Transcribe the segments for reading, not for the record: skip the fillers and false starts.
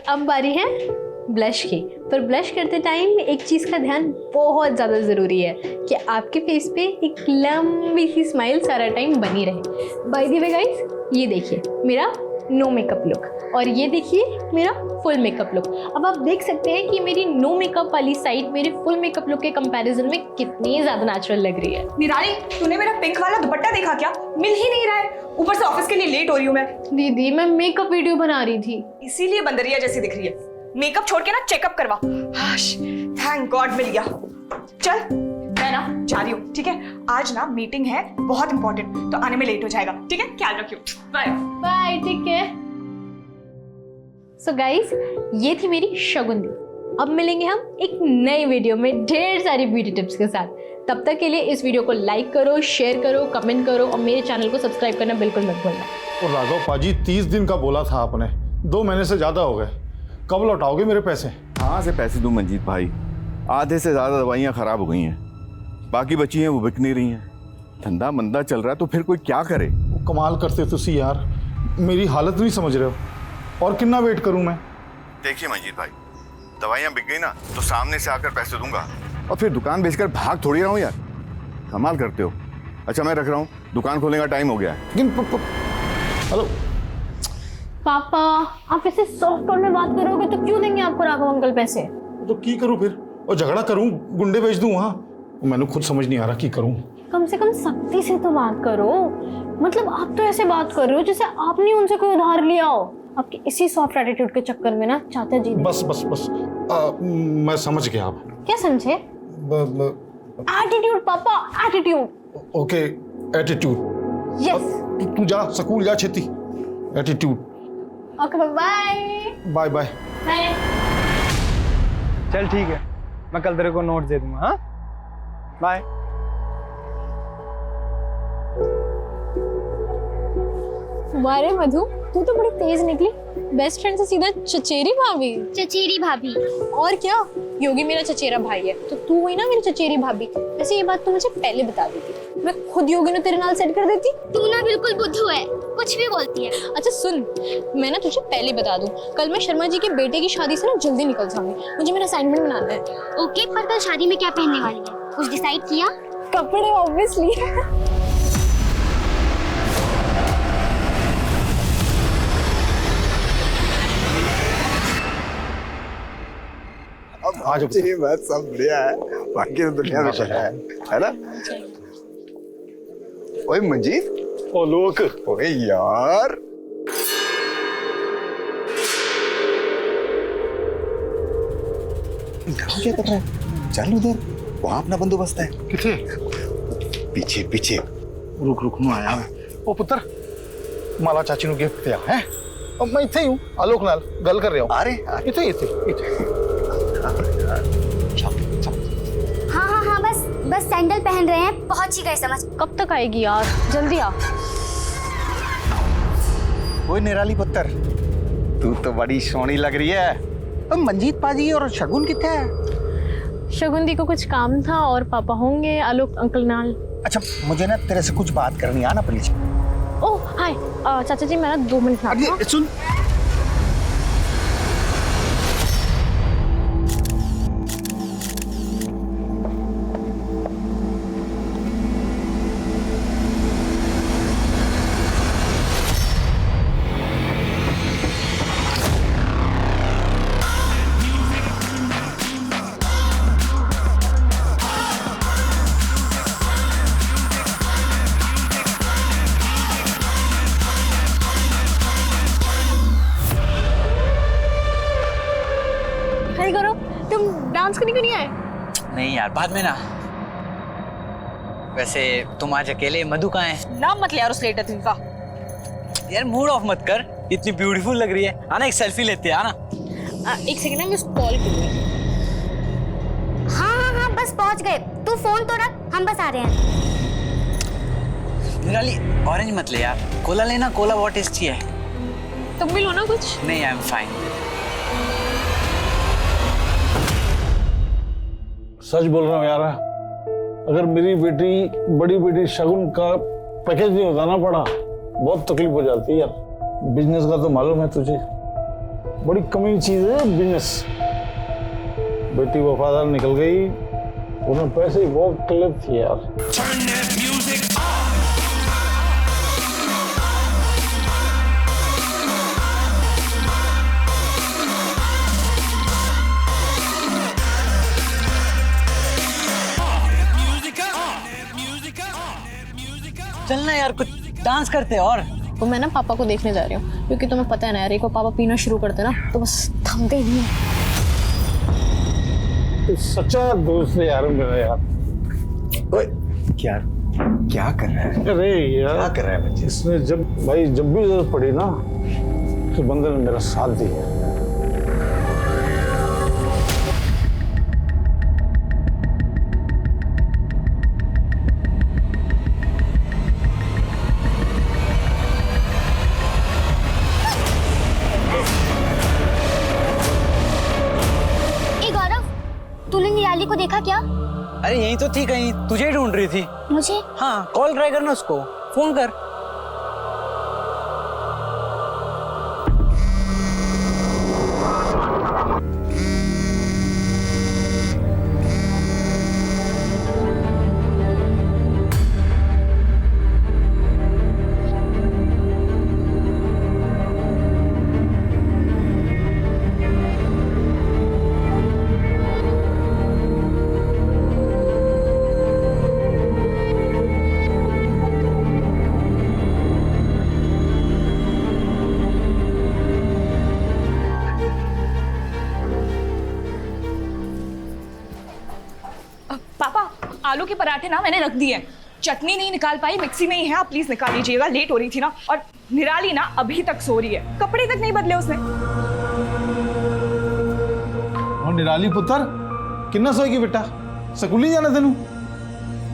अब बारी है ब्लश की। पर ब्लश करते टाइम एक चीज़ का ध्यान बहुत ज़्यादा ज़रूरी है कि आपके फेस पे एक लंबी सी स्माइल सारा टाइम बनी रहे। बाय द वे गाइस, ये देखिए मेरा नो मेकअप लुक और ये देखिए मेरा फुल मेकअप लुक। अब आप देख सकते हैं कि मेरी नो मेकअप वाली साइड मेरे फुल मेकअप लुक के कंपैरिजन में कितनी ज़्यादा नेचुरल लग रही है। निराली, तूने मेरा पिंक वाला दुपट्टा देखा क्या? मिल ही नहीं रहा है। ऊपर से ऑफिस के लिए लेट हो रही हूँ मैं। दीदी मैं मेकअप वीडियो बना रही थी, इसीलिए बंदरिया जैसी दिख रही है। मेकअप छोड़ के ना चेकअप करवा। हाश, थैंक गॉड मिल गया। चल मैं ना जा रही हूँ, ठीक है? आज ना मीटिंग है बहुत इंपॉर्टेंट, तो आने में लेट हो जाएगा, ठीक है? ख्याल रखियो। Bye bye. ठीक है। सो गाइस, ये थी मेरी शगुन दी। अब मिलेंगे हम एक नई वीडियो में ढेर सारी ब्यूटी टिप्स के साथ। तब तक के लिए इस वीडियो को लाइक करो, शेयर करो, कमेंट करो और मेरे चैनल को सब्सक्राइब करना बिल्कुल मत भूलना। और राघव पाजी 30 दिन का बोला था आपने, 2 महीने से ज्यादा हो गए। कब लौटाओगे मेरे पैसे? कहाँ से पैसे दूं मंजीत भाई? आधे से ज्यादा दवाइयाँ खराब हो गई हैं, बाकी बची हैं वो बिक नहीं रही हैं। धंधा मंदा चल रहा है तो फिर कोई क्या करे? कमाल करते तुसी यार, मेरी हालत नहीं समझ रहे हो। और कितना वेट करूं मैं? देखिए मंजीत भाई, दवाइयाँ बिक गई ना तो सामने से आकर पैसे दूंगा और फिर दुकान बेचकर भाग थोड़ी रहा हूँ यार। कमाल करते हो। अच्छा मैं रख रहा हूँ, दुकान खोलने का टाइम हो गया है। लेकिन हेलो पापा, आप ऐसे सॉफ्ट टोन में बात करोगे तो क्यों देंगे आपको राघव अंकल पैसे? तो की करूं फिर? और झगड़ा करूं, गुंडे भेज दूं वहां? मैंने खुद समझ नहीं आ रहा की करूं। कम से कम सख्ती से तो बात करो। मतलब आप तो ऐसे बात कर रहे हो जैसे आपने उनसे कोई उधार लिया हो। आपके इसी सॉफ्ट एटीट्यूड के चक्कर में ना चाचा जी बस बस बस मैं समझ गया। आप क्या समझे? एटीट्यूड पापा, एटीट्यूड। Okay, attitude. यस। तू जा स्कूल जा छेती। Attitude. Okay bye bye bye. Bye. चल ठीक है, मैं कल तेरे को नोट दे दूंगा। हाँ बाय। वारे मधु, तू तो बड़ी तेज निकली। बेस्ट फ्रेंड से सीधा चचेरी भाभी। चचेरी भाभी। और क्या, योगी मेरा चचेरा भाई है तो तू हुई ना मेरी चचेरी भाभी। वैसे ये बात तू मुझे पहले बता देती, मैं खुद योगी ने तेरे नाल सेट कर देती। तू ना बिल्कुल बुद्धू है, कुछ भी बोलती है। अच्छा सुन, मैं ना तुझे पहले बता दूं, कल मैं शर्मा जी के बेटे की शादी से ना जल्दी निकल जाऊंगी। मुझे मेरा असाइनमेंट बनाना है। ओके, पर कल शादी में क्या पहनने वाली है? कुछ डिसाइड किया? कपड़े ऑब्वियसली। आज ये बात सब बढ़िया है, बाकी तो दुनिया में है ना? ओए मंजीत, ओ लोक, ओए यार क्या कर रहा है? चल उधर, वहां अपना बंदोबस्त है। किथे? पीछे पीछे। रुक रुक नु आया मैं। ओ पुत्र, माला चाची नु गिफ्ट दिया है। अब मैं इथे ही हूं, आलोक नाल गल कर रहा हूं। अरे इथे इथे इथे। हाँ, बस सैंडल पहन रहे हैं, पहुंच ही गए समझ। कब तक आएगी यार, जल्दी आ। ओए निराली पुत्र, तू तो बड़ी सोहनी लग रही है। अब मंजीत पाजी और शगुन किथे है? शगुन दी को कुछ काम था और पापा होंगे आलोक अंकल नाल। अच्छा मुझे ना तेरे से कुछ बात करनी, आना प्लीज। ओह हाय, चाचा जी मैं ना 2 मिनट में आता हूं। सुन, करो, तुम डांस करने क्यों नहीं आए? नहीं यार, बाद में ना। वैसे तुम आज अकेले, मधु कहाँ है? नाम मत ले यार उस लेटर का। यार मूड ऑफ मत कर, इतनी ब्यूटीफुल लग रही है। आना एक सेल्फी लेते हैं, आना। एक सेकंड ना, मैं उसको कॉल करूंगी। हाँ, बस पहुंच गए। तू फोन तो रख, हम बस आ रहे हैं। निराली ऑरेंज मत ले यार, कोला लेना। कोला बहुत टेस्टी है। तुम भी लो ना कुछ। नहीं, आई एम फाइन। सच बोल रहा हूँ यार, अगर मेरी बेटी, बड़ी बेटी शगुन का पैकेज नहीं होता ना पड़ा, बहुत तकलीफ हो जाती है यार। बिजनेस का तो मालूम है तुझे। बड़ी कमी चीज है बिजनेस। बेटी वफादार निकल गई, उन्हें पैसे ही बहुत तलब थी यार। चलना यार, कुछ डांस करते हैं। और तो मैं ना पापा को देखने जा रही हूँ, क्योंकि तुम्हें पता है ना यार, एक बार पापा पीना शुरू करते ना तो बस थमते ही नहीं है। तो सच्चा दोस्त है यार मेरा यार। ओए क्या क्या कर रहा है? अरे यार क्या कर रहा है बच्चे? इसने जब भी जरूरत पड़ी ना, तो बंदे ने मेरा साथ दिया। तूने निराली को देखा क्या? अरे यही तो थी, कहीं तुझे ढूंढ रही थी। मुझे? हाँ, कॉल ट्राई करना उसको, फोन कर। आलू के पराठे ना मैंने रख दिए, चटनी नहीं निकाल पाई, मिक्सी में ही है, आप प्लीज निकाल लीजिएगा, लेट हो रही थी ना। और निराली ना अभी तक सो रही है, कपड़े तक नहीं बदले उसने। और निराली पुत्र किन्ना सोएगी बेटा, स्कूल नहीं जाना तेनू?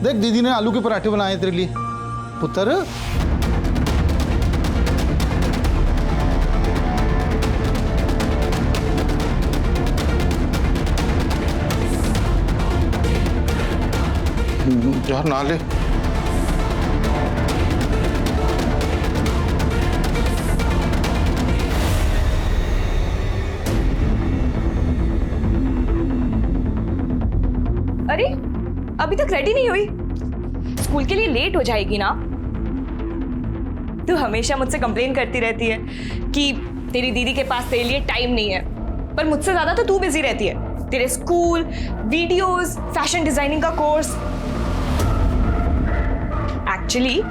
देख दीदी ने आलू के पराठे बनाए तेरे लिए पुत्र। यार ना ले। अरे अभी तक रेडी नहीं हुई, स्कूल के लिए लेट हो जाएगी ना। तू हमेशा मुझसे कंप्लेन करती रहती है कि तेरी दीदी के पास तेरे लिए टाइम नहीं है, पर मुझसे ज्यादा तो तू बिजी रहती है। तेरे स्कूल, वीडियोस, फैशन डिजाइनिंग का कोर्स। एक्चुअली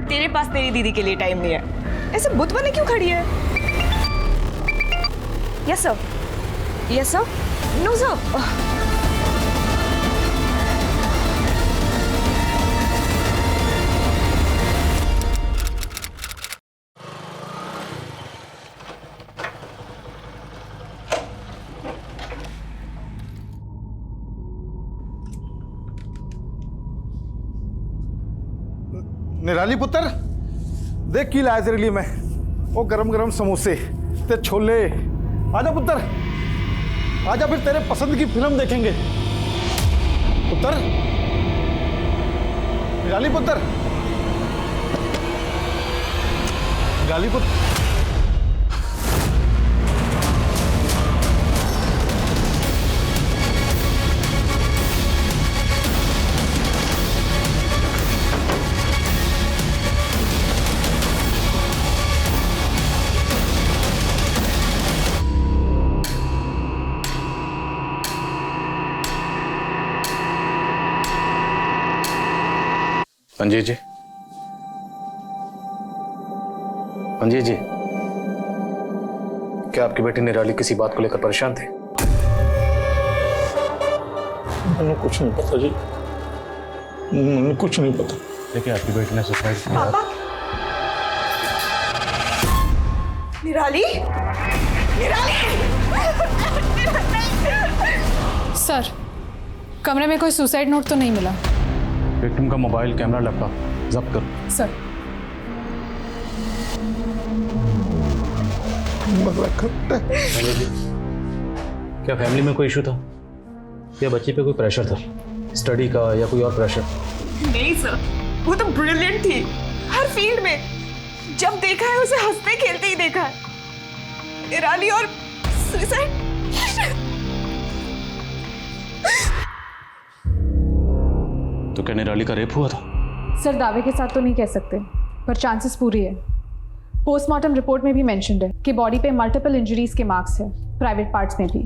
तेरे पास तेरी दीदी के लिए टाइम नहीं है। ऐसे बुत बने क्यों खड़ी है? Yes sir, yes sir, no sir. Nirali पुत्र देख की लाया तेरे लिए मैं, वो गरम गरम समोसे ते छोले। आजा पुत्र आजा, फिर तेरे पसंद की फिल्म देखेंगे पुत्र। निराली पुत्र, निराली पुत्र। पंजीत जी, पंजीत जी, क्या आपकी बेटी निराली किसी बात को लेकर परेशान थे? मैंने कुछ नहीं पता जी, मैंने कुछ नहीं पता। देखिए आपकी बेटी ने सुसाइड किया। पापा, निराली, निराली। सर, कमरे में कोई सुसाइड नोट तो नहीं मिला। विक्टिम का मोबाइल, कैमरा, लैपटॉप जब्त करो। सर। पंजीत जी, क्या फैमिली में कोई इशू था या बच्चे पे कोई प्रेशर था, स्टडी का या कोई और प्रेशर? नहीं सर, वो तो ब्रिलियंट थी हर फील्ड में। जब देखा है उसे हंसते खेलते ही देखा है। निराली और सुसाइड। तो क्या निराली का रेप हुआ था? सर दावे के साथ तो नहीं कह सकते, पर चांसेस पूरी है। पोस्टमार्टम रिपोर्ट में भी मेंशन्ड है कि बॉडी पे मल्टीपल इंजरीज के मार्क्स है, प्राइवेट पार्ट्स में भी।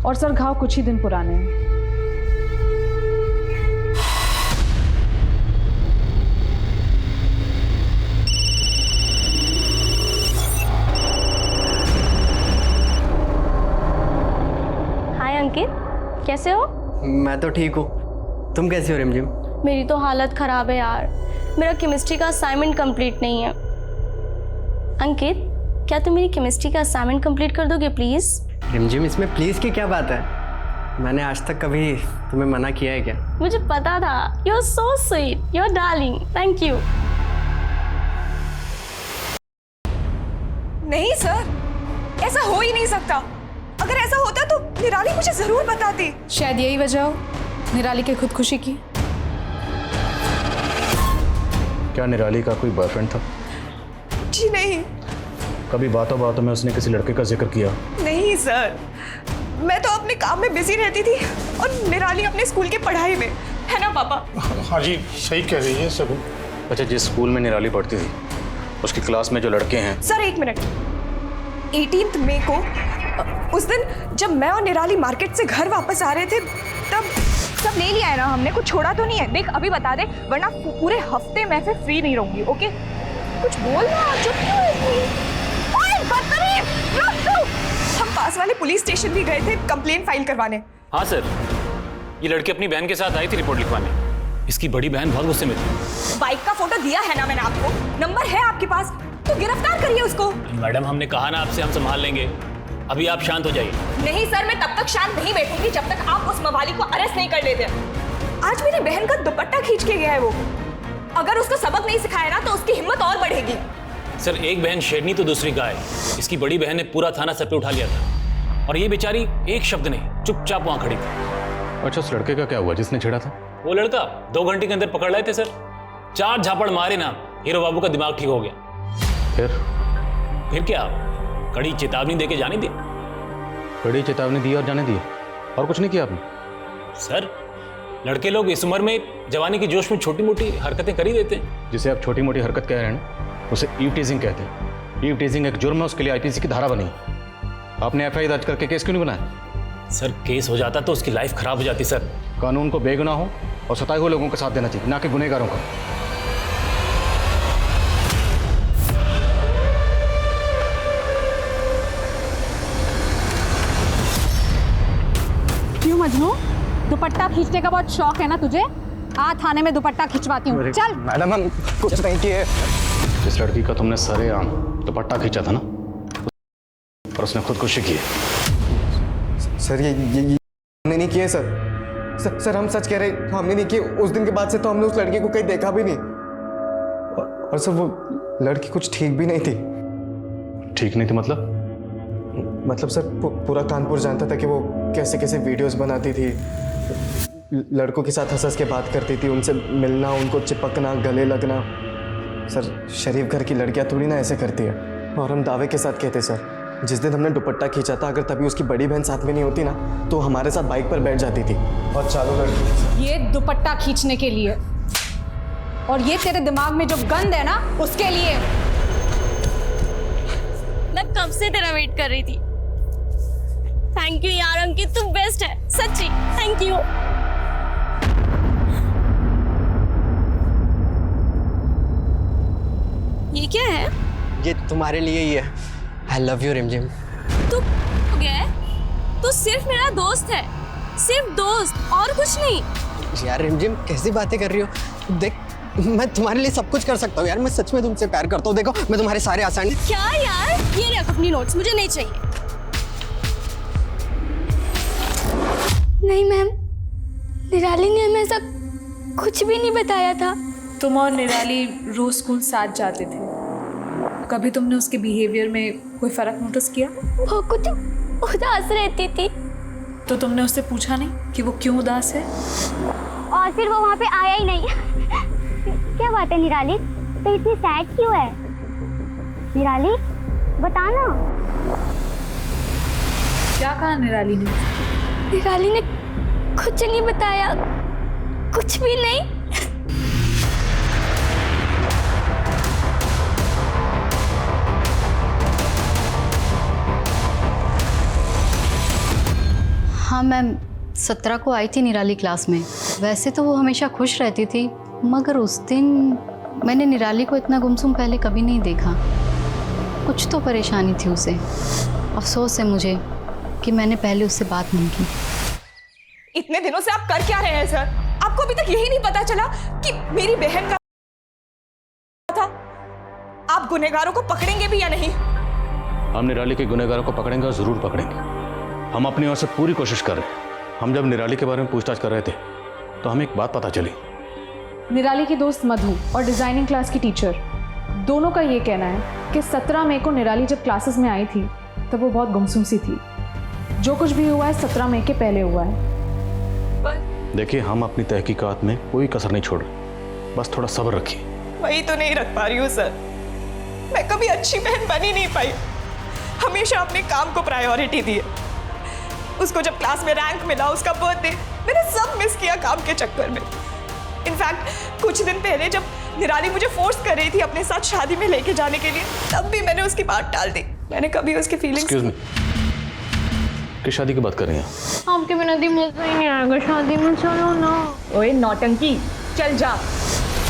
और सर घाव कुछ ही दिन पुराने हैं। हाय अंकित, कैसे हो? मैं तो ठीक हूँ, तुम कैसी हो रिमझिम? मेरी तो हालत ख़राब है यार, मेरा केमिस्ट्री का असाइनमेंट कंप्लीट नहीं है। अंकित, क्या तुम मेरी केमिस्ट्री का असाइनमेंट कंप्लीट कर दोगे प्लीज़? रिमझिम, इसमें प्लीज़ की क्या बात है? मैंने आज तक कभी तुम्हें मना किया है क्या? मुझे पता था, you are so sweet, you are darling, thank you. नहीं सर, ऐसा हो ही नहीं सकता। अगर ऐसा होता तो निराली मुझे जरूर बताती। शायद यही वजह हो निराली की खुदकुशी की। क्या निराली का कोई बॉयफ्रेंड था? जी नहीं। कभी बातों बातों में उसने किसी लड़के का जिक्र किया? नहीं सर, मैं तो अपने काम में बिजी रहती थी और निराली अपने स्कूल की पढ़ाई में, है ना पापा? हाँ जी, सही कह रही है शगुन। अच्छा, जिस स्कूल में निराली पढ़ती थी उसकी क्लास में जो लड़के हैं। सर एक मिनट, 18 मई को उस दिन जब मैं और निराली मार्केट से घर वापस आ रहे थे तब सब ले लिया है ना हमने, कुछ छोड़ा तो नहीं है? देख अभी बता दे, वरना पूरे हफ्ते मैं फिर फ्री नहीं रहूंगी। ओके, कुछ बोल ना, चुप क्यों है इतनी? ओए बदतमीज, रुक। हम पास वाले पुलिस स्टेशन भी गए थे कंप्लेंट फाइल करवाने। हाँ सर, ये लड़की अपनी बहन के साथ आई थी रिपोर्ट लिखवाने। इसकी बड़ी बहन बहुत गुस्से में थी। बाइक का फोटो दिया है ना मैंने आपको, नंबर है आपके पास, तो गिरफ्तार करिए उसको। मैडम, हमने कहा ना आपसे, हम संभाल लेंगे। अभी आप शांत हो जाइए। नहीं सर, मैं तब तक शांत नहीं बैठूंगी जब तक आप उस मवाली को अरेस्ट नहीं कर लेते। आज मेरी बहन का दुपट्टा खींच के गया है वो। अगर उसको सबक नहीं सिखाया ना तो उसकी हिम्मत और बढ़ेगी। सर, एक बहन शेरनी तो दूसरी गाय। इसकी बड़ी बहन ने पूरा थाना सर पे उठा लिया था और ये बेचारी एक शब्द नहीं, चुपचाप वहां खड़ी थी। अच्छा, उस लड़के का क्या हुआ जिसने छेड़ा था? वो लड़का 2 घंटे के अंदर पकड़ लाए थे सर। 4 झापड़ मारे ना, हीरो बाबू का दिमाग ठीक हो गया। फिर क्या, कड़ी चेतावनी देके जाने दी। कड़ी चेतावनी दी और जाने दी, और कुछ नहीं किया आपने? सर, लड़के लोग इस उम्र में जवानी के जोश में छोटी मोटी हरकतें कर ही देते हैं। जिसे आप छोटी मोटी हरकत कह रहे हैं ना, उसे ईव टीजिंग कहते हैं। ईव टीजिंग एक जुर्म है, उसके लिए आईपीसी की धारा बनी। आपने एफआईआर दर्ज करके केस क्यों नहीं बनाया? सर, केस हो जाता तो उसकी लाइफ खराब हो जाती सर। कानून को बेगुनाह हो और सताए हुए लोगों का साथ देना चाहिए, ना कि गुनहगारों का। क्यों मजनू, दुपट्टा खींचने का बहुत शौक है ना तुझे? आ थाने में दुपट्टा खिंचवाती हूँ, चल। मैडम, हम कुछ नहीं किए। जिस लड़की का तुमने सरेआम दुपट्टा खींचा था ना, और उसने खुदकुशी की। सर ये हमने नहीं किए सर, हम सच कह रहे हैं, हमने नहीं किए। उस दिन के बाद से तो हमने उस लड़की को कहीं देखा भी नहीं। और सर, वो लड़की कुछ ठीक भी नहीं थी। ठीक नहीं थी मतलब? मतलब सर, पूरा कानपुर जानता था कि वो कैसे कैसे वीडियोस बनाती थी, लड़कों के साथ हंस हंस के बात करती थी, उनसे मिलना, उनको चिपकना, गले लगना। सर, शरीफ घर की लड़कियां थोड़ी ना ऐसे करती है। और हम दावे के साथ कहते सर, जिस दिन हमने दुपट्टा खींचा था, अगर तभी उसकी बड़ी बहन साथ में नहीं होती ना, तो हमारे साथ बाइक पर बैठ जाती थी और चालू लड़की। ये दुपट्टा खींचने के लिए, और ये तेरे दिमाग में जो गंद है ना, उसके लिए। मैं कब से तेरा वेट कर रही थी। थैंक यू यार अंकित, तू बेस्ट है, सच्ची थैंक यू। ये क्या है? ये तुम्हारे लिए ही है। आई लव यू रिमझिम। तू हो गया है? तू सिर्फ मेरा दोस्त है, सिर्फ दोस्त, और कुछ नहीं। यार रिमझिम, कैसी बातें कर रही हो? देख, मैं तुम्हारे लिए सब कुछ कर सकता हूँ यार। मैं सच में तुमसे प्यार करता हूँ। देखो, मैं तुम्हारे सारे आसान। क्या यार, ये रख अपनी नोट्स, मुझे नहीं चाहिए। नहीं मैम, निराली ने हमें ऐसा कुछ भी नहीं बताया था। तुम और निराली रोज स्कूल साथ जाते थे, कभी तुमने उसके बिहेवियर में कोई फर्क नोटिस किया? वो कुछ उदास रहती थी। तो तुमने उससे पूछा नहीं कि वो क्यों उदास है? और फिर वो वहाँ पे आया ही नहीं। क्या बात है निराली, तो इतनी सैड क्यों है? निराली बताना। क्या कहा निराली ने? निराली ने कुछ नहीं बताया, कुछ भी नहीं। हाँ मैम, 17 को आई थी निराली क्लास में। वैसे तो वो हमेशा खुश रहती थी, मगर उस दिन मैंने निराली को इतना गुमसुम पहले कभी नहीं देखा। कुछ तो परेशानी थी उसे। अफसोस है मुझे कि मैंने पहले उससे बात नहीं की। इतने दिनों से आप कर क्या रहे हैं सर? आपको अभी तक यही नहीं पता चला कि मेरी बहन का था? आप गुनहगारों को पकड़ेंगे भी या नहीं? हम निराली के गुनहगारों को पकड़ेंगे और जरूर पकड़ेंगे। हम अपनी ओर से पूरी कोशिश कर रहे हैं। हम जब निराली के बारे में पूछताछ कर रहे थे तो हमें एक बात पता चली। निराली की दोस्त मधु और डिजाइनिंग क्लास की टीचर दोनों का ये कहना है कि 17 मई को निराली जब क्लासेस में आई थी तब वो बहुत गुमसुम सी थी। जो कुछ भी हुआ है 17 मई के पहले हुआ है। देखिए, हम अपनी तहकीकात में कोई कसर नहीं छोड़ रहे, बस थोड़ा सब्र रखिए। वही तो नहीं रख पा रही हूँ सर। मैं कभी अच्छी बहन बन ही नहीं पाई। हमेशा अपने काम को प्रायोरिटी दी। उसको जब क्लास में रैंक मिला, उसका बर्थडे, मैंने सब मिस किया काम के चक्कर में। इनफैक्ट कुछ दिन पहले जब निराली मुझे फोर्स कर रही थी अपने साथ शादी में लेके जाने के लिए, तब भी मैंने उसकी बात टाल दी। मैंने कभी उसकी फीलिंग्स एक्सक्यूज मी, किस शादी की बात कर रही हैं? आपके बिना दी मजा ही नहीं आएगा शादी में। चलो ना। ओए नौटंकी, चल जा।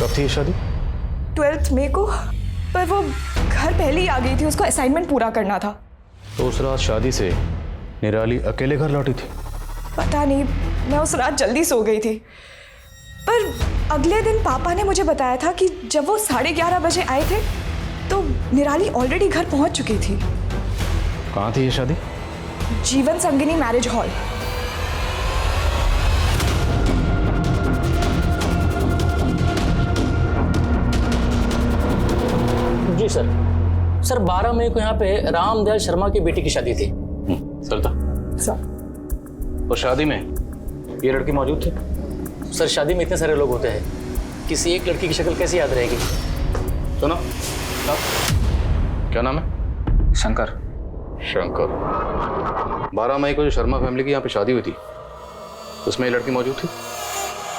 कब थी ये शादी? 12 मई को। पर वो घर पहले ही आ गई थी, उसको असाइनमेंट पूरा करना था। तो उस रात शादी से निराली अकेले घर लौटी थी? पता नहीं, मैं उस रात जल्दी सो गई थी। पर अगले दिन पापा ने मुझे बताया था कि जब वो 11:30 बजे आए थे तो निराली ऑलरेडी घर पहुंच चुकी थी। कहाँ थी ये शादी? जीवन संगिनी मैरिज हॉल। जी सर। सर 12 मई को यहाँ पे रामदयाल शर्मा की बेटी की शादी थी। सर था सर। और शादी में ये लड़की मौजूद थी? सर शादी में इतने सारे लोग होते हैं, किसी एक लड़की की शक्ल कैसे याद रहेगी? सुनो, क्या नाम है? शंकर। शंकर। 12 मई को जो शर्मा फैमिली की यहाँ पे शादी हुई थी उसमें ये लड़की मौजूद थी?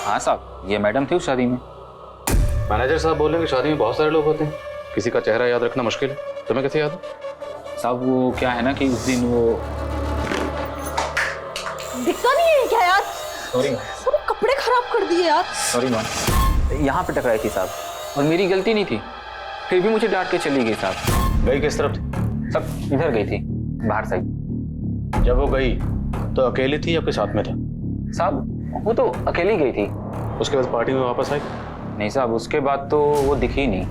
हाँ साहब, ये मैडम थी उस शादी में। मैनेजर साहब बोल रहे हैं कि शादी में बहुत सारे लोग होते हैं, किसी का चेहरा याद रखना मुश्किल है। तुम्हें कैसे याद है? साहब वो क्या है ना कि उस दिन वो दिखता नहीं है क्या यार? सॉरी सब कपड़े खराब कर दिए यार। सॉरी मैम, यहाँ पे टकराई थी साहब और मेरी गलती नहीं थी, फिर भी मुझे डांट के चली गई साहब। गई किस तरफ थी? सब इधर गई थी, बाहर साइड। जब वो गई तो अकेली थी या आपके साथ में था? साहब वो तो अकेली गई थी। उसके बाद पार्टी में वापस आई? नहीं साहब, उसके बाद तो वो दिखी नहीं।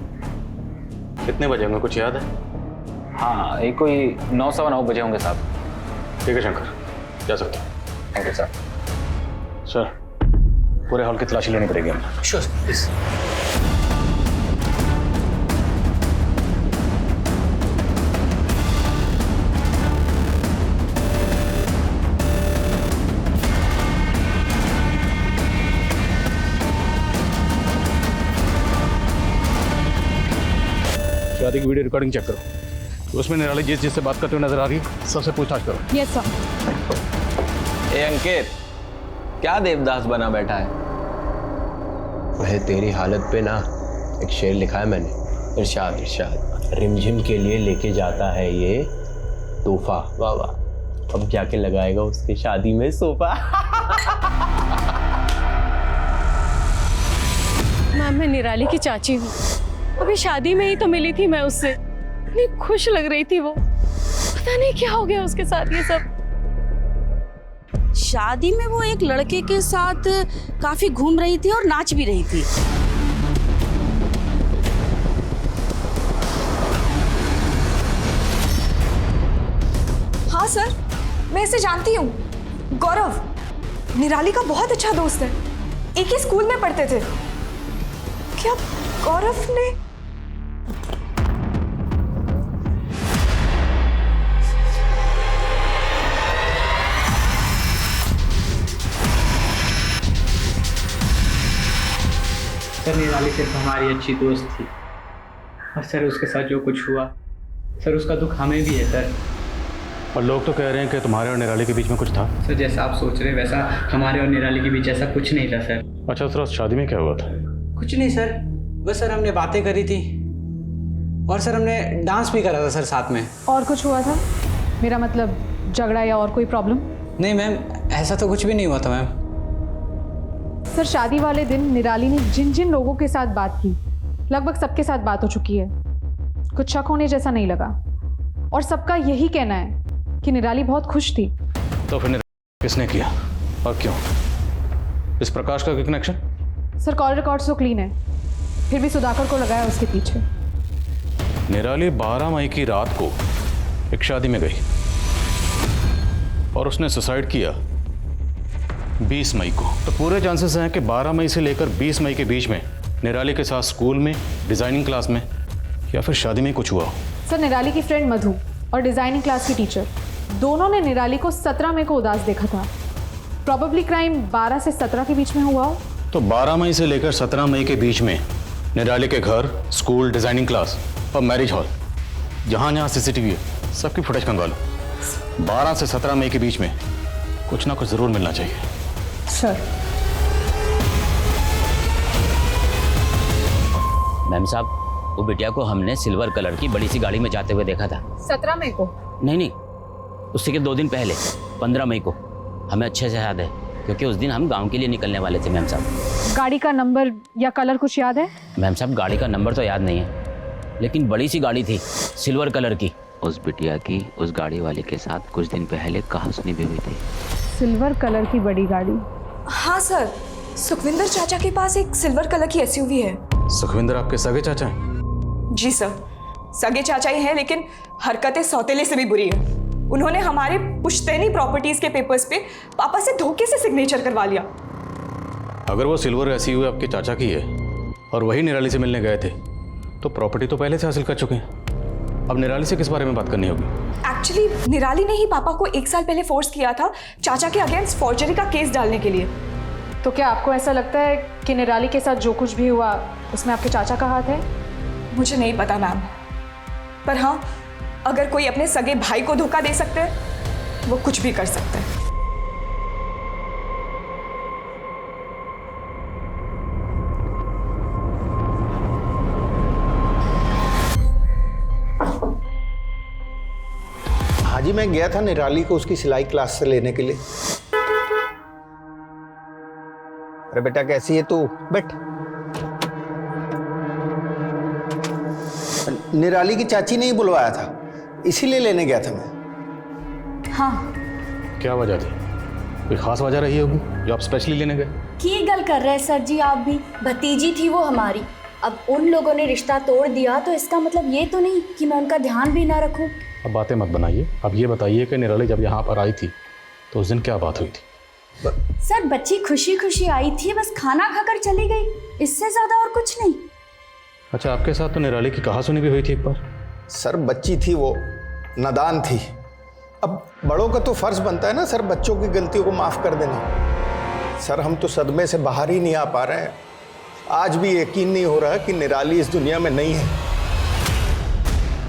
कितने बजे होंगे, कुछ याद है? हाँ, एक कोई 9 सवा 9 बजे होंगे साहब। ठीक है शंकर, जा सकते हैं। Thank you sir. सर पूरे हॉल की तलाशी लेनी पड़ेगी हमें। Sure please. शादी की वीडियो रिकॉर्डिंग चेक करो, उसमें निराली जिससे बात करते हुए नजर आ रही है सबसे पूछताछ करो। Yes sir. ए अंकित, क्या देवदास बना बैठा है? वह तेरी हालत पे ना एक शेर लिखा है मैंने, इरशाद इरशाद। रिमझिम के लिए लेके जाता है ये तोहफा, वाह वाह, अब जाके लगाएगा उसके शादी में सोफा। मैम मैं निराली की चाची हूँ, अभी शादी में ही तो मिली थी मैं उससे, इतनी खुश लग रही थी वो, पता नहीं क्या हो गया उसके साथ ये सब। शादी में वो एक लड़के के साथ काफी घूम रही थी और नाच भी रही थी। हाँ सर, मैं इसे जानती हूँ। गौरव निराली का बहुत अच्छा दोस्त है, एक ही स्कूल में पढ़ते थे। क्या गौरव ने सर निराली सिर्फ हमारी अच्छी दोस्त थी और सर उसके साथ जो कुछ हुआ सर उसका दुख हमें भी है सर। और लोग तो कह रहे हैं कि तुम्हारे और निराली के बीच में कुछ था। सर जैसा आप सोच रहे हैं वैसा हमारे और निराली के बीच ऐसा कुछ नहीं था सर। अच्छा, उस रात शादी में क्या हुआ था? कुछ नहीं सर, बस सर हमने बातें करी थी और सर हमने डांस भी करा था सर साथ में। और कुछ हुआ था? मेरा मतलब झगड़ा या और कोई प्रॉब्लम? नहीं मैम, ऐसा तो कुछ भी नहीं हुआ था मैम। सर शादी वाले दिन निराली ने जिन जिन लोगों के साथ बात की लगभग सबके साथ बात हो चुकी है। कुछ शक होने जैसा नहीं लगा और सबका यही कहना है कि निराली बहुत खुश थी। तो फिर किसने किया और क्यों? इस प्रकाश का कनेक्शन? सर कॉल रिकॉर्ड्स तो क्लीन है, फिर भी सुधाकर को लगाया उसके पीछे। निराली 12 मई की रात को एक शादी में गई और उसने सुसाइड किया 20 मई को। तो पूरे चांसेस हैं कि 12 मई से लेकर 20 मई के बीच में निराली के साथ स्कूल में, डिजाइनिंग क्लास में या फिर शादी में कुछ हुआ हो। सर निराली की फ्रेंड मधु और डिजाइनिंग क्लास की टीचर दोनों ने निराली को 17 मई को उदास देखा था। प्रॉबेबली क्राइम 12 से 17 के बीच में हुआ हो। तो 12 मई से लेकर 17 मई के बीच में निराली के घर, स्कूल, डिजाइनिंग क्लास और मैरिज हॉल, जहाँ जहाँ सीसीटीवी है सबकी फुटेज कंगालो। 12 से 17 मई के बीच में कुछ ना कुछ जरूर मिलना चाहिए। सर मैम साहब, वो बिटिया को हमने सिल्वर कलर की बड़ी सी गाड़ी में जाते हुए देखा था। 17 मई को? नहीं, उससे के 2 दिन पहले 15 मई को। हमें अच्छे से याद है क्योंकि उस दिन हम गांव के लिए निकलने वाले थे मैम साहब। गाड़ी का नंबर या कलर कुछ याद है? मैम साहब गाड़ी का नंबर तो याद नहीं है, लेकिन बड़ी सी गाड़ी थी सिल्वर कलर की। उस बिटिया की उस गाड़ी वाले के साथ कुछ दिन पहले कहासुनी भी हुई थी। सिल्वर कलर की बड़ी गाड़ी? हाँ सर, सुखविंदर चाचा के पास एक सिल्वर कलर की एसयूवी है। सुखविंदर आपके सगे चाचा हैं? जी सर, सगे चाचा ही हैं, लेकिन हरकतें सौतेले से भी बुरी है। उन्होंने हमारे पुश्तैनी प्रॉपर्टीज के पेपर्स पे पापा से धोखे से सिग्नेचर करवा लिया। अगर वो सिल्वर एसयूवी आपके चाचा की है और वही निराली से मिलने गए थे तो प्रॉपर्टी तो पहले से हासिल कर चुके हैं। अब निराली से किस बारे में बात करनी होगी? एक्चुअली निराली ने ही पापा को 1 साल पहले फोर्स किया था चाचा के अगेंस्ट फॉर्जरी का केस डालने के लिए। तो क्या आपको ऐसा लगता है कि निराली के साथ जो कुछ भी हुआ उसमें आपके चाचा का हाथ है? मुझे नहीं पता मैम, पर हाँ, अगर कोई अपने सगे भाई को धोखा दे सकते हैं वो कुछ भी कर सकते हैं। हाँ जी, मैं गया था निराली को उसकी सिलाई क्लास से लेने के लिए। अरे बेटा कैसी है तू? बैठ। निराली की चाची ने ही बुलवाया था, इसीलिए लेने गया था मैं। हाँ। क्या वजह थी? कोई खास वजह रही होगी जो आप स्पेशली लेने गए? की गल कर रहे हैं सर जी आप भी। भतीजी थी वो हमारी, अब उन लोगों ने रिश्ता तोड़ दिया तो इसका मतलब ये तो नहीं कि मैं उनका ध्यान भी ना रखूं। अब बातें मत बनाइए, अब ये बताइए कि निराली जब यहाँ पर आई थी तो उस दिन क्या बात हुई थी? सर बच्ची खुशी खुशी आई थी, बस खाना खाकर चली गई, इससे ज्यादा और कुछ नहीं। अच्छा, आपके साथ तो निराली की कहासुनी भी हुई थी एक बार? सर बच्ची थी वो, नादान थी। अब बड़ों का तो फर्ज बनता है ना सर बच्चों की गलतियों को माफ कर देना। सर हम तो सदमे से बाहर ही नहीं आ पा रहे हैं। आज भी यकीन नहीं हो रहा कि निराली इस दुनिया में नहीं है।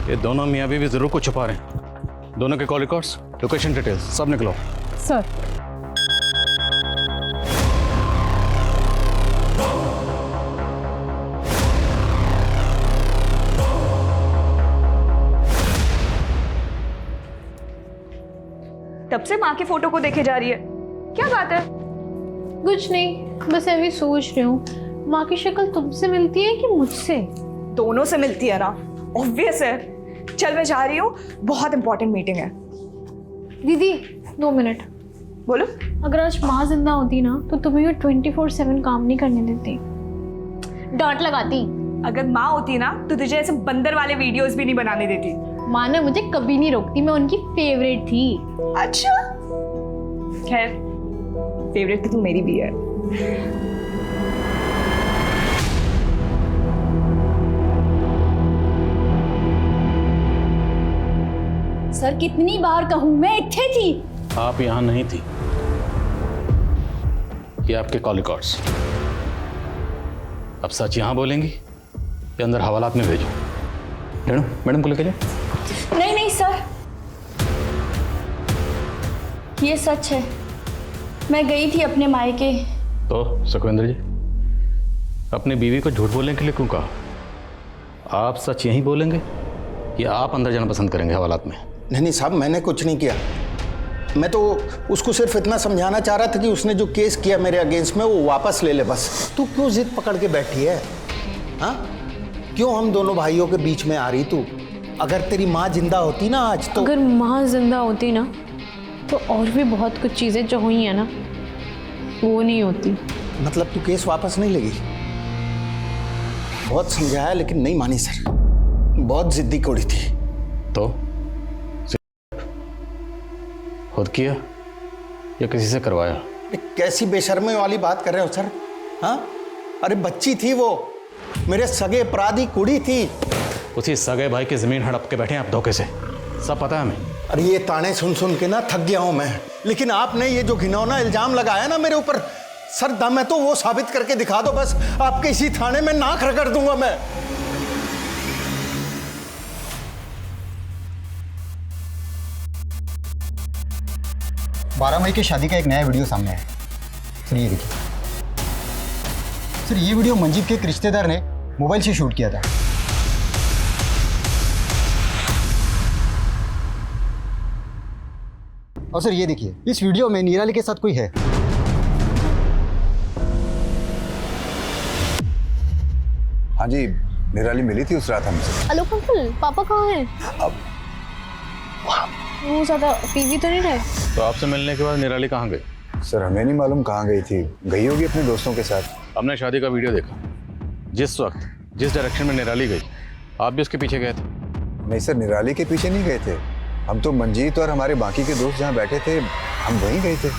ये दोनों मियाँ बीवी जरूर कुछ छुपा रहे हैं। दोनों के कॉल रिकॉर्ड्स, लोकेशन डिटेल्स सब निकलो। सर तब से माँ के फोटो को देखे जा रही है, क्या बात है? कुछ नहीं, बस अभी सोच रही हूँ माँ की शक्ल तुमसे मिलती है कि मुझसे? दोनों से मिलती है ना, ऑब्वियस है। चल मैं जा रही हूँ, बहुत इंपॉर्टेंट मीटिंग है। दीदी 2 मिनट। बोलो। अगर आज माँ जिंदा होती ना तो तुम्हें ये 24/7 काम नहीं करने देती, डांट लगाती। अगर माँ होती ना तो तुझे ऐसे बंदर वाले वीडियोस भी नहीं बनाने देती। माँ ने मुझे कभी नहीं रोकती, मैं उनकी फेवरेट थी। अच्छा, खैर फेवरेट तो तू मेरी भी है। सर कितनी बार कहूं, मैं इत्थे थी। आप यहाँ नहीं थी। ये आपके कॉल रिकॉर्ड्स। अब सच यहाँ बोलेंगी या अंदर हवालात में भेजो? मैडम को लेके जाओ। नहीं नहीं सर, ये सच है, मैं गई थी अपने मायके। तो सुखविंदर जी, अपनी बीवी को झूठ बोलने के लिए क्यों कहा? आप सच यही बोलेंगे कि आप अंदर जाना पसंद करेंगे हवालात में? नहीं साहब, मैंने कुछ नहीं किया। मैं तो उसको सिर्फ इतना समझाना चाह रहा था कि उसने जो केस किया मेरे अगेंस्ट में वो वापस ले ले बस। तू क्यों जिद पकड़ के बैठी है? हाँ, क्यों हम दोनों भाइयों के बीच में आ रही तू? अगर तेरी माँ जिंदा होती ना आज तो। अगर माँ जिंदा होती ना तो और भी बहुत कुछ चीज़ें जो हुई हैं ना वो नहीं होती। मतलब तू केस वापस नहीं लेगी? बहुत समझाया लेकिन नहीं मानी सर, बहुत जिद्दी कोड़ी थी। तो खुद किया या किसी से करवाया? कैसी बेशर्मी वाली बात कर रहे हो सर? हाँ, अरे बच्ची थी वो, मेरे सगे अपराधी कुड़ी थी। उसी सगे भाई की जमीन हड़प के बैठे हैं आप धोखे से, सब पता है हमें। अरे ये ताने सुन सुन के ना थक गया हूं मैं, लेकिन आपने ये जो घिनौना इल्जाम लगाया ना मेरे ऊपर, सर दम है तो वो साबित करके दिखा दो बस, आपके इसी थाने में नाक रगड़ दूंगा मैं। बारह मई की शादी का एक नया वीडियो सामने आया। सर ये देखिए सर, ये वीडियो मंजीत के एक रिश्तेदार ने मोबाइल से शूट किया था। और सर ये देखिए, इस वीडियो में निराली के साथ कोई है। हाँ जी, निराली मिली थी उस रात हमसे। हेलो अंकल, पापा कहाँ हैं? अब वो ज़्यादा पीवी तो नहीं रहे? तो आपसे मिलने के बाद निराली कहाँ गई? सर हमें नहीं मालूम कहाँ गई थी, गई होगी अपने दोस्तों के साथ। हमने शादी का वीडियो देखा, जिस वक्त जिस डायरेक्शन में निराली गई आप भी उसके पीछे गए थे। नहीं सर, निराली के पीछे नहीं गए थे हम तो, मंजीत और हमारे बाकी के दोस्त जहाँ बैठे थे हम वहीं गए थे,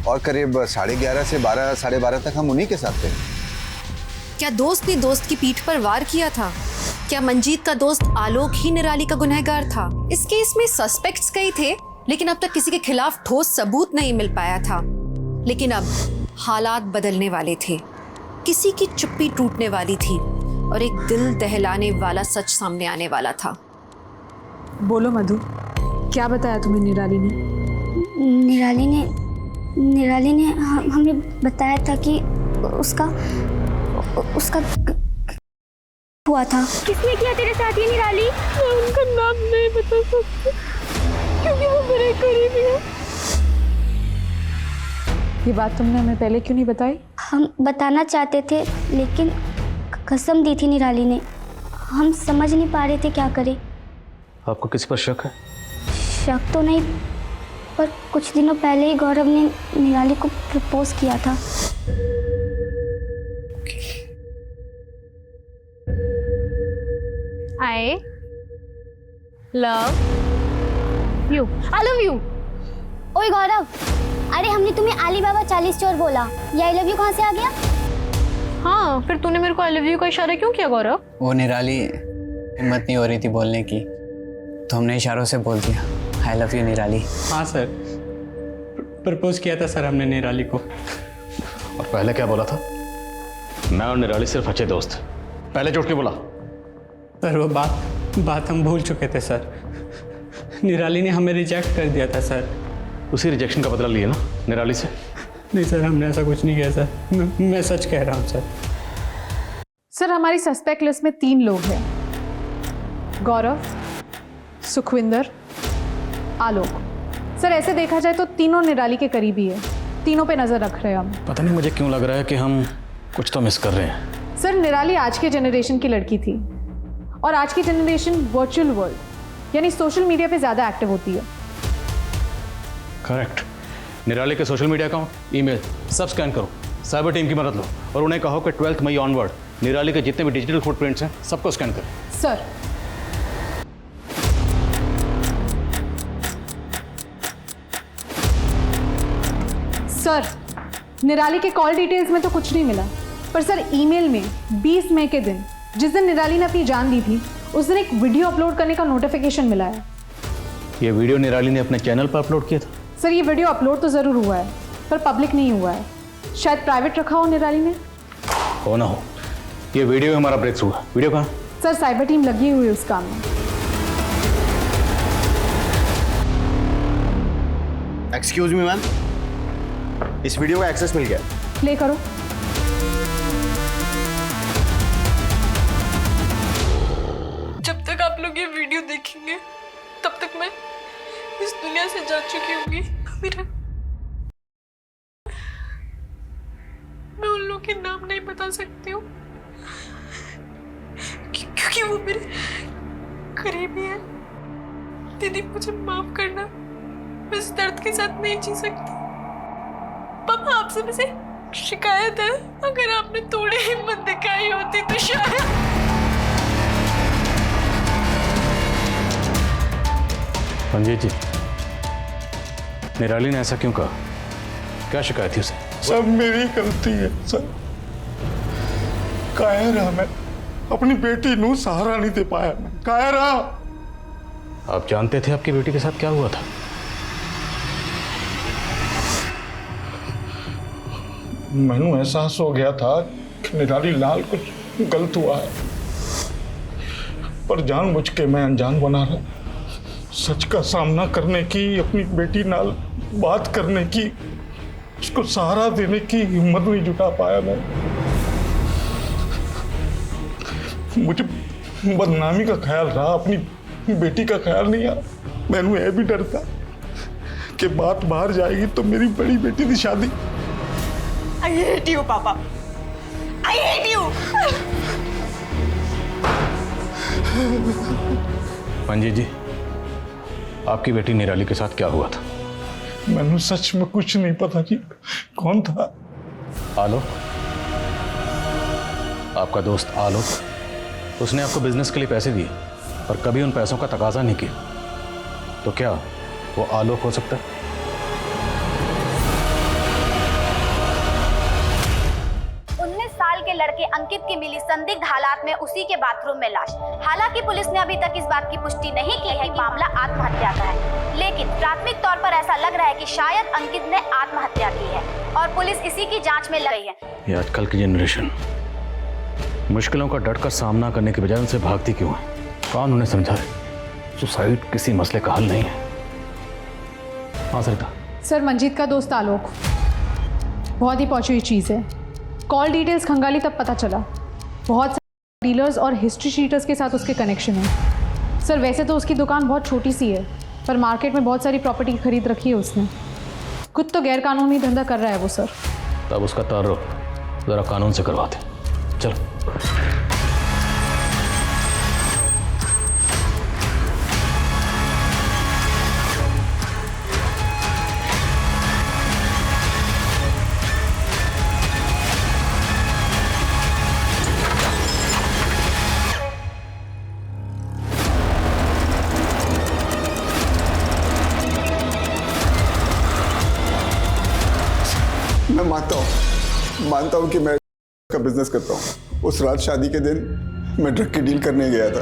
और करीब 11:30 से 12, 12:30 तक हम उन्हीं के साथ थे। क्या दोस्त ने दोस्त की पीठ पर वार किया था? क्या मंजीत का दोस्त आलोक ही निराली का गुनहगार था? इस केस में सस्पेक्ट्स कई थे, लेकिन अब तक किसी के खिलाफ ठोस सबूत नहीं मिल पाया था। लेकिन अब हालात बदलने वाले थे, किसी की चुप्पी टूटने वाली थी और एक दिल दहलाने वाला सच सामने आने वाला था। बोलो मधु, क्या बताया तुम्हें निराली ने? निराली ने हमें बताया था कि उसका हुआ था। किसने किया तेरे साथ ये निराली? मैं उनका नाम नहीं बता सकती क्योंकि वो मेरे करीबी है। ये बात तुमने हमें पहले क्यों नहीं बताई? हम बताना चाहते थे लेकिन कसम दी थी निराली ने, हम समझ नहीं पा रहे थे क्या करें। आपको किसी पर शक है? शक तो नहीं, पर कुछ दिनों पहले ही गौरव ने निराली को प्रपोज किया था। I love you. I love you. ओए गौरव, अरे हमने तुम्हें आली बाबा 40 चोर बोला, ये आई लव यू कहाँ से आ गया? हाँ, फिर तूने मेरे को आई लव यू का इशारा क्यों किया गौरव? वो निराली हिम्मत नहीं हो रही थी बोलने की, तो हमने इशारों से बोल दिया आई लव यू निराली। हाँ सर, प्रपोज किया था सर हमने निराली को। और पहले क्या बोला था? मैं और निराली सिर्फ अच्छे दोस्त। पहले झूठ क्यों बोला? सर वो बात हम भूल चुके थे सर, निराली ने हमें रिजेक्ट कर दिया था सर। उसी रिजेक्शन का बदला लिए ना निराली से? नहीं सर, हमने ऐसा कुछ नहीं किया सर, मैं सच कह रहा हूँ सर। सर हमारी सस्पेक्ट लिस्ट में 3 लोग हैं, गौरव, सुखविंदर, आलोक। सर ऐसे देखा जाए तो तीनों निराली के करीबी है, तीनों पे नजर रख रहे हैं हम। पता नहीं मुझे क्यों लग रहा है कि हम कुछ तो मिस कर रहे हैं। सर निराली आज के जनरेशन की लड़की थी और आज की जनरेशन वर्चुअल वर्ल्ड यानी सोशल मीडिया पे ज़्यादा एक्टिव होती है। करेक्ट। निराली के सोशल मीडिया अकाउंट, ईमेल सब स्कैन करो, साइबर टीम की मदद लो और उन्हें कहो कि 12 मई ऑनवर्ड निराली के जितने भी डिजिटल फुटप्रिंट्स हैं सबको स्कैन करें। सर सर निराली के कॉल डिटेल्स में तो कुछ नहीं मिला, पर सर ईमेल में 20 मई के दिन, जिस दिन निराली ने अपनी जान दी थी, उस दिन एक वीडियो अपलोड करने का नोटिफिकेशन मिला है। ये वीडियो निराली ने अपने चैनल पर अपलोड किया था? सर ये वीडियो अपलोड तो ज़रूर हुआ है, पर पब्लिक नहीं हुआ है, शायद प्राइवेट रखा हो निराली ने। हो ना हो, ये वीडियो हमारा ब्रेक थ्रू है। वीडियो कहाँ? सर साइबर टीम लगी हुई है उस काम में। एक्सक्यूज मी मैम, इस वीडियो का एक्सेस मिल गया। प्ले करो। जब तक आप लोग ये वीडियो देखेंगे तब तक मैं इस दुनिया से जा चुकी होंगी। मैं उन लोगों के नाम नहीं बता सकती हूँ क्योंकि वो मेरे करीबी है। दीदी मुझे माफ करना, मैं इस दर्द के साथ नहीं जी सकती। पापा आपसे मुझे शिकायत है, अगर आपने थोड़ी हिम्मत दिखाई होती तो शायद। मंजीत जी, निराली ने ऐसा क्यों कहा? क्या शिकायत थी उसे? सब मेरी गलती है सर। कायर रहा मैं, अपनी बेटी नू सहारा नहीं दे पाया मैं, कायर रहा। आप जानते थे आपकी बेटी के साथ क्या हुआ था? मैनू एहसास हो गया था कि निराली लाल कुछ गलत हुआ है, पर जानबूझ के मैं अनजान बना रहा। सच का सामना करने की, अपनी बेटी नाल बात करने की, उसको सहारा देने की हिम्मत नहीं जुटा पाया मैं। मुझे बदनामी का ख्याल रहा, अपनी बेटी का ख्याल नहीं आया। मैनू यह भी डर था कि बात बाहर जाएगी तो मेरी बड़ी बेटी की शादी। I hate you, पापा। I hate you। मंजीत जी, आपकी बेटी निराली के साथ क्या हुआ था? मैनू सच में कुछ नहीं पता कि कौन था। आलोक, आपका दोस्त आलोक, उसने आपको बिजनेस के लिए पैसे दिए और कभी उन पैसों का तकाजा नहीं किया, तो क्या वो आलोक हो सकता है? 19 साल के लड़के अंकित की मिली संदिग्ध हालात में उसी के बाथरूम में लाश। हालांकि पुलिस ने अभी तक इस बात की पुष्टि नहीं की है कि मामला आत्महत्या का है, लेकिन प्राथमिक तौर पर ऐसा लग रहा है कि शायद अंकित ने आत्महत्या की है और पुलिस इसी की जांच में लगी है। ये आजकल की जनरेशन मुश्किलों का डट कर सामना करने के बजाय उनसे भागती क्यों है? कौन उन्हें समझाए? सुसाइड किसी मसले का हल नहीं है। हाँ सरिता। सर, मंजीत का दोस्त आलोक बहुत ही पहुंची हुई चीज़ है। कॉल डिटेल्स खंगाली तब पता चला, बहुत सारे डीलर्स और हिस्ट्री शीटर्स के साथ उसके कनेक्शन है। सर, वैसे तो उसकी दुकान बहुत छोटी सी है, पर मार्केट में बहुत सारी प्रॉपर्टी खरीद रखी है उसने। खुद तो गैर कानूनी धंधा कर रहा है वो सर। तब उसका ताल्लुक जरा कानून से करवाते। चलो। मैं मानता हूँ कि मैं का बिजनेस करता हूँ। उस रात शादी के दिन मैं ड्रग की डील करने गया था।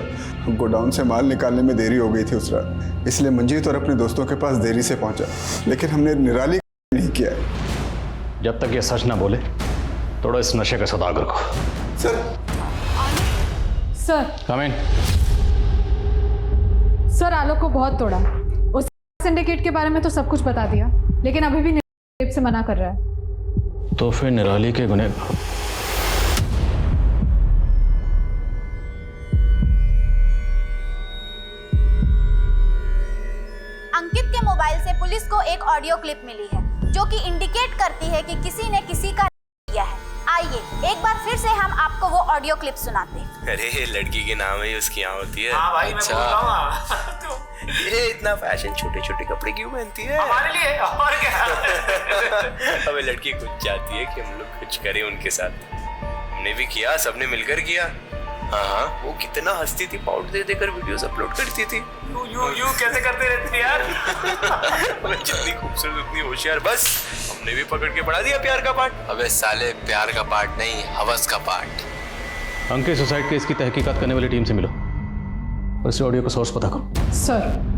गोडाउन से माल निकालने में देरी हो गई थी उस रात, इसलिए मंजीत और अपने दोस्तों के पास देरी से पहुंचा, लेकिन हमने निराली नहीं किया है। जब तक ये सच ना बोले थोड़ा इस नशे का सौदागर को। सर कम इन। सर, आलोक को बहुत तोड़ा। उस सिंडिकेट के बारे में तो सब कुछ बता दिया, लेकिन अभी भी निराली से मना कर रहा है। तो फिर निराली के गुनहगार अंकित के मोबाइल से पुलिस को एक ऑडियो क्लिप मिली है जो कि इंडिकेट करती है कि किसी ने किसी का किया है। आइए एक बार फिर से हम आपको वो ऑडियो क्लिप सुनाते हैं। अरे लड़की के नाम है उसकी यहाँ होती है। हाँ भाई, अच्छा। मैं बोल रहा हूँ। ये इतना फैशन छोटे छोटे कपड़े क्यों पहनती है? हमारे लिए और क्या। हमें लड़की कुछ चाहती है कि हम लोग कुछ करें उनके साथ। हमने भी किया, सबने मिलकर किया। हाँ, वो कितना हंसती थी, पाउडर दे देकर वीडियोस अपलोड करती थी। यू कैसे करते रहते थे यार? वो जितनी खूबसूरत उतनी होशियार। बस हमने भी पकड़ के पढ़ा दिया प्यार का पाठ। अबे साले, प्यार का पाठ नहीं, हवस का पाठ। अंकित सुसाइड केस की तहकीकात करने वाली टीम से मिलो और इस ऑडियो का सोर्स पता करो। सर,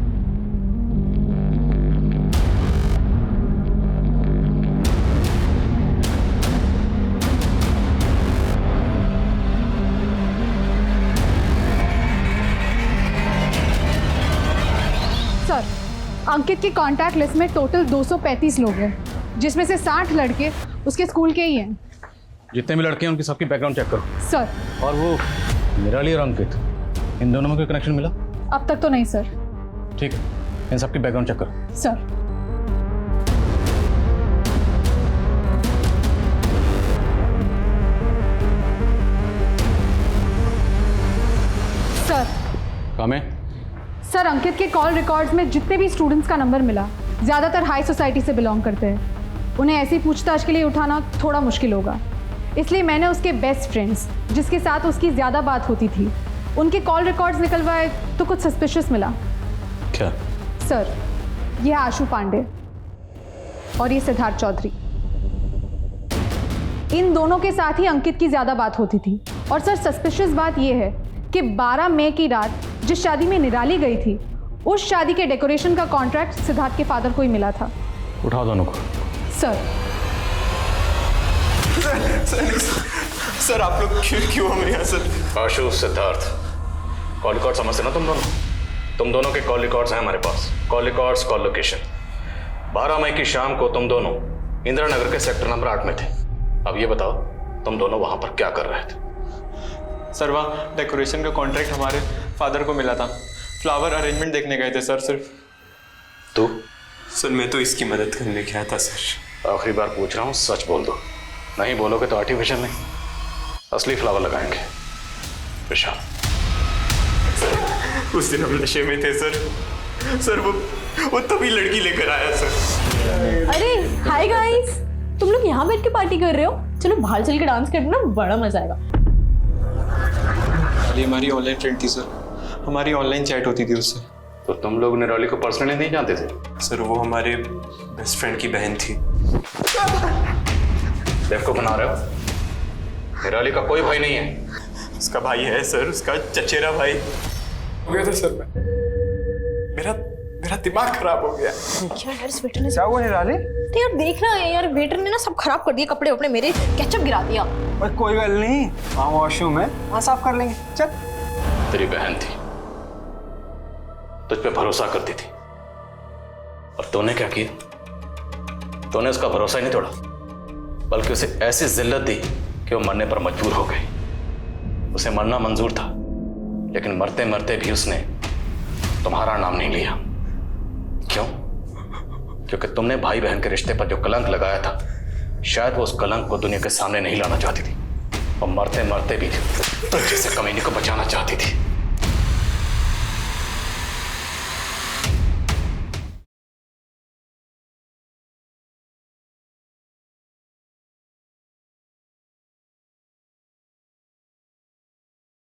अंकित की कॉन्टैक्ट लिस्ट में टोटल 235 लोग हैं, जिसमें से 60 लड़के उसके स्कूल के ही हैं। जितने भी लड़के हैं उनकी सबकी बैकग्राउंड चेक करो। सर। और वो निराली और अंकित, इन दोनों में कोई कनेक्शन मिला? अब तक तो नहीं सर। ठीक है, इन सबकी बैकग्राउंड चेक करो। सर। सर। काम है? सर, अंकित के कॉल रिकॉर्ड्स में जितने भी स्टूडेंट्स का नंबर मिला, ज़्यादातर हाई सोसाइटी से बिलोंग करते हैं। उन्हें ऐसी पूछताछ के लिए उठाना थोड़ा मुश्किल होगा, इसलिए मैंने उसके बेस्ट फ्रेंड्स, जिसके साथ उसकी ज़्यादा बात होती थी, उनके कॉल रिकॉर्ड्स निकलवाए तो कुछ सस्पिशियस मिला। क्या? सर, यह आशु पांडे और ये सिद्धार्थ चौधरी, इन दोनों के साथ ही अंकित की ज़्यादा बात होती थी। और सर, सस्पिशियस बात यह है कि 12 मई की रात जिस शादी में निराली गई थी, उस शादी के डेकोरेशन का कॉन्ट्रैक्ट सिद्धार्थ के फादर को ही मिला था। उठाओ दोनों को। सर। सर आप लोग क्यों हमें यहाँ sir? Ashu, Siddharth, call record समझते ना तुम दोनों के कॉल रिकॉर्ड्स हैं हमारे पास। Call records, call location. 12 मई की शाम को तुम दोनों इंदिरा नगर के सेक्टर नंबर 8 में थे। अब ये बताओ, तुम दोनों वहां पर क्या कर रहे थे? सर, वहाँ डेकोरेशन का कॉन्ट्रैक्ट हमारे फादर को मिला था। फ्लावर अरेंजमेंट देखने गए थे सर। सिर्फ तू? सर मैं तो इसकी मदद करने गया था सर। आखिरी बार पूछ रहा हूँ, सच बोल दो। नहीं बोलोगे तो आर्टिफिशियल नहीं, असली फ्लावर लगाएंगे। विशाल, उस दिन हम नशे में थे सर। सर वो तभी लड़की लेकर आया सर। अरे हाय गाइस, तुम लोग यहाँ बैठ के पार्टी कर रहे हो? चलो बाहर चल के डांस करना, बड़ा मजा आएगा। निराली हमारी ऑनलाइन फ्रेंड थी सर, हमारी ऑनलाइन चैट होती थी उससे। तो तुम लोग निराली को पर्सनली नहीं जानते थे? सर वो हमारे बेस्ट फ्रेंड की बहन थी। देखो बना रहे हो, निराली का कोई भाई नहीं है। उसका भाई है सर, उसका चचेरा भाई। हो गया था सर, मेरा दिमाग खराब हो गया। क्या यार, इस वेटर ने क्या हुआ निराली? तो यार देख रहा है यार, वेटर ने ना सब खराब कर दिया, कपड़े वपड़े मेरे केचप गिरा दिया। और कोई गल नहीं, वहाँ वॉशरूम है, वहाँ साफ कर लेंगे। चल। तेरी बहन थी, तुझ पे भरोसा करती थी, और तूने क्या किया? तूने उसका भरोसा ही नहीं तोड़ा, बल्कि उसे ऐसी जिल्लत दी कि वो मरने पर मजबूर हो गई। उसे मरना मंजूर था, लेकिन मरते मरते भी उसने तुम्हारा नाम नहीं लिया। क्यों? क्योंकि तुमने भाई बहन के रिश्ते पर जो कलंक लगाया था, शायद वो उस कलंक को दुनिया के सामने नहीं लाना चाहती थी, और मरते मरते भी तुझ जैसे कमीने को बचाना चाहती थी।